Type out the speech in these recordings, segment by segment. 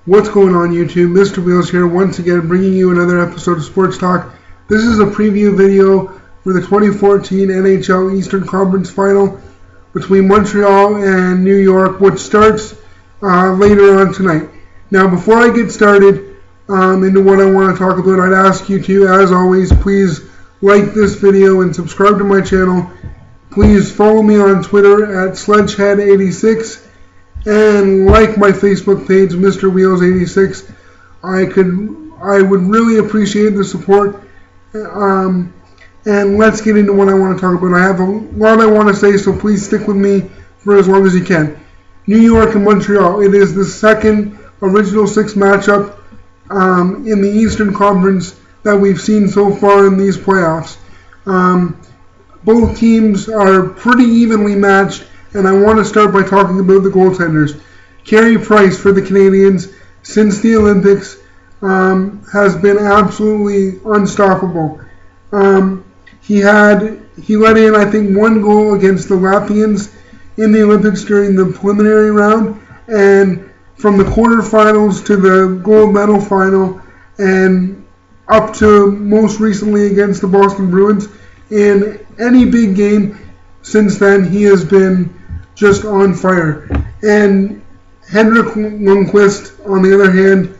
What's going on YouTube? Mr. Wheels here once again bringing you another episode of Sports Talk. This is a preview video for the 2014 NHL Eastern Conference Final between Montreal and New York, which starts later on tonight. Now before I get started into what I want to talk about, I'd ask you to, as always, please like this video and subscribe to my channel. Please follow me on Twitter at Sledgehead86 and like my Facebook page, Mr. Wheels 86. I would really appreciate the support. And let's get into what I want to talk about. I have a lot I want to say, so please stick with me for as long as you can. New York and Montreal. It is the second original six matchup in the Eastern Conference that we've seen so far in these playoffs. Both teams are pretty evenly matched, and I want to start by talking about the goaltenders. Carey Price for the Canadiens, since the Olympics, has been absolutely unstoppable. He let in, I think, one goal against the Latvians in the Olympics during the preliminary round, and from the quarterfinals to the gold medal final, and up to most recently against the Boston Bruins, in any big game since then, he has been just on fire. And Henrik Lundqvist, on the other hand,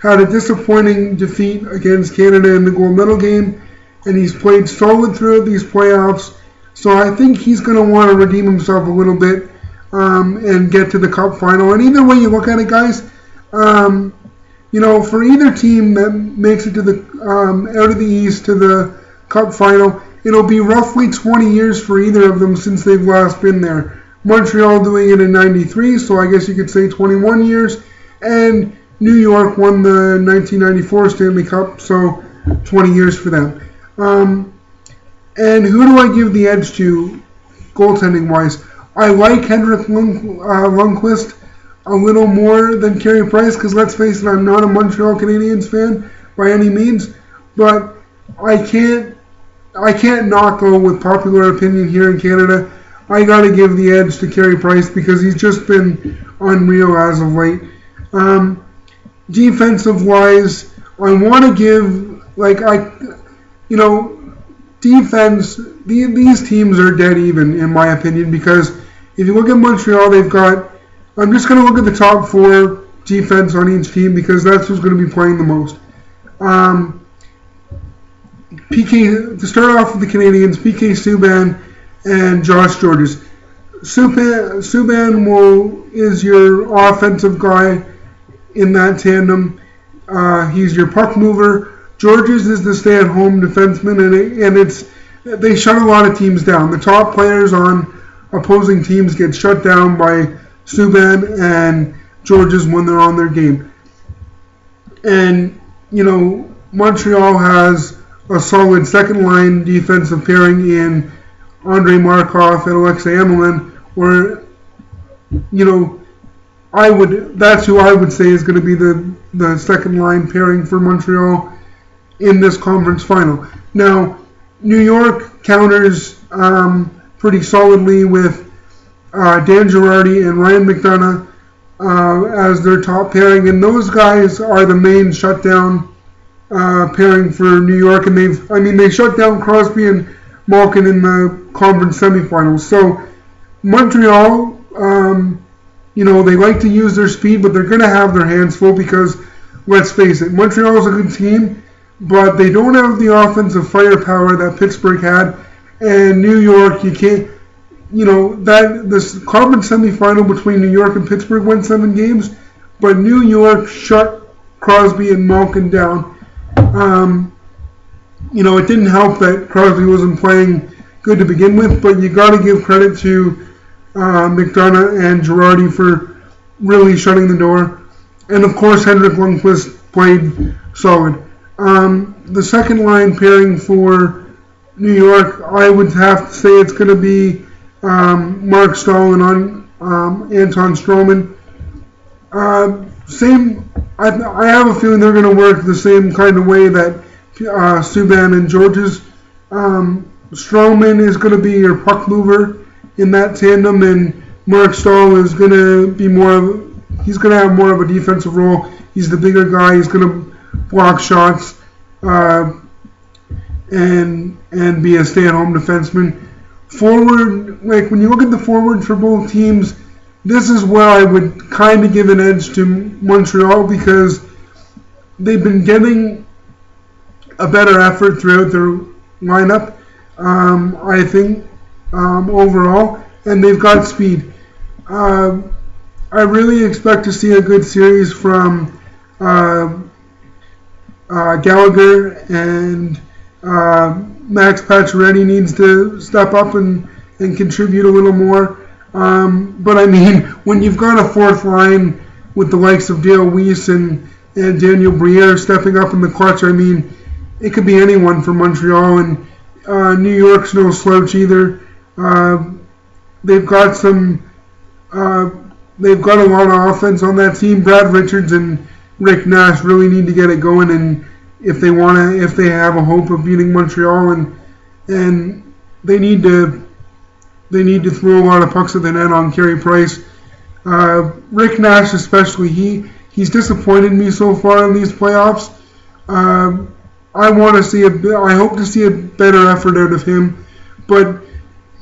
had a disappointing defeat against Canada in the gold medal game, and he's played solid throughout these playoffs. So I think he's going to want to redeem himself a little bit and get to the Cup final. And either way you look at it, guys, for either team that makes it to the out of the East to the Cup final, it'll be roughly 20 years for either of them since they've last been there. Montreal doing it in 93, so I guess you could say 21 years. And New York won the 1994 Stanley Cup, so 20 years for them. And who do I give the edge to goaltending-wise? I like Henrik Lundqvist a little more than Carey Price, because let's face it, I'm not a Montreal Canadiens fan by any means, but I can't not go with popular opinion here in Canada. I got to give the edge to Carey Price because he's just been unreal as of late. Defensive-wise, I want to give, defense, these teams are dead even, in my opinion, because if you look at Montreal, they've got, I'm just going to look at the top four defense on each team because that's who's going to be playing the most. To start off with the Canadiens, PK Subban and Josh Gorges. Subban is your offensive guy in that tandem. He's your puck mover. Gorges is the stay-at-home defenseman, and they shut a lot of teams down. The top players on opposing teams get shut down by Subban and Gorges when they're on their game. And Montreal has a solid second-line defensive pairing in Andrei Markov and Alexei Emelin, where, that's who I would say is going to be the second-line pairing for Montreal in this conference final. Now, New York counters pretty solidly with Dan Girardi and Ryan McDonough as their top pairing, and those guys are the main shutdown pairing for New York, and they shut down Crosby and Malkin in the conference semifinals. So Montreal, they like to use their speed, but they're going to have their hands full because, let's face it, Montreal is a good team, but they don't have the offensive firepower that Pittsburgh had, and New York, you can't, this conference semifinal between New York and Pittsburgh went 7 games, but New York shut Crosby and Malkin down. It didn't help that Crosby wasn't playing good to begin with, but you got to give credit to McDonough and Girardi for really shutting the door. And of course, Henrik Lundqvist played solid. The second line pairing for New York, I would have to say it's going to be Mark Stahl and Anton Stroman. I have a feeling they're going to work the same kind of way that Subban and Gorges. Stroman is going to be your puck mover in that tandem, and Mark Stahl is going to be more of he's going to have more of a defensive role. He's the bigger guy. He's going to block shots and be a stay-at-home defenseman. Forward, like when you look at the forwards for both teams, this is where I would kind of give an edge to Montreal because they've been getting a better effort throughout their lineup, I think, overall, and they've got speed. I really expect to see a good series from Gallagher, and Max Pacioretty needs to step up and contribute a little more. But I mean, when you've got a fourth line with the likes of Dale Weiss and Daniel Briere stepping up in the clutch, I mean, it could be anyone from Montreal, and New York's no slouch either. They've got a lot of offense on that team. Brad Richards and Rick Nash really need to get it going, and if they have a hope of beating Montreal, and they need to throw a lot of pucks at the net on Carey Price. Rick Nash especially, he's disappointed me so far in these playoffs. I hope to see a better effort out of him, but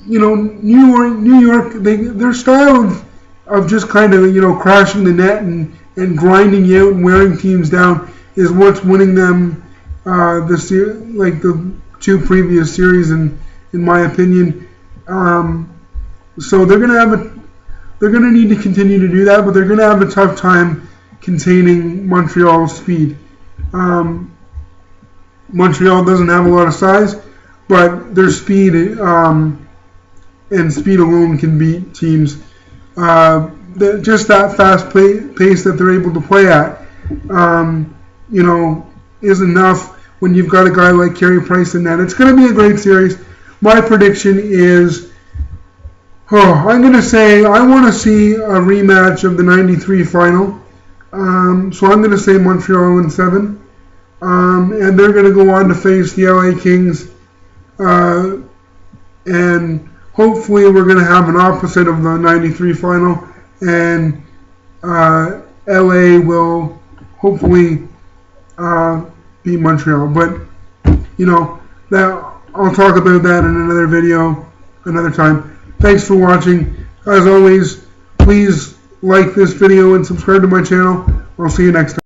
you know, New York, their style of just kind of, you know, crashing the net and grinding you out and wearing teams down is what's winning them like the two previous series, in my opinion. So they're gonna need to continue to do that, but they're gonna have a tough time containing Montreal's speed. Montreal doesn't have a lot of size, but their speed and speed alone can beat teams. Just that fast pace that they're able to play at, you know, is enough when you've got a guy like Carey Price in that. It's going to be a great series. My prediction is, I'm going to say I want to see a rematch of the '93 final. So I'm going to say Montreal in 7. And they're going to go on to face the LA Kings. And hopefully we're going to have an opposite of the '93 final. And LA will hopefully beat Montreal. But, you know, I'll talk about that in another video another time. Thanks for watching. As always, please like this video and subscribe to my channel. I'll see you next time.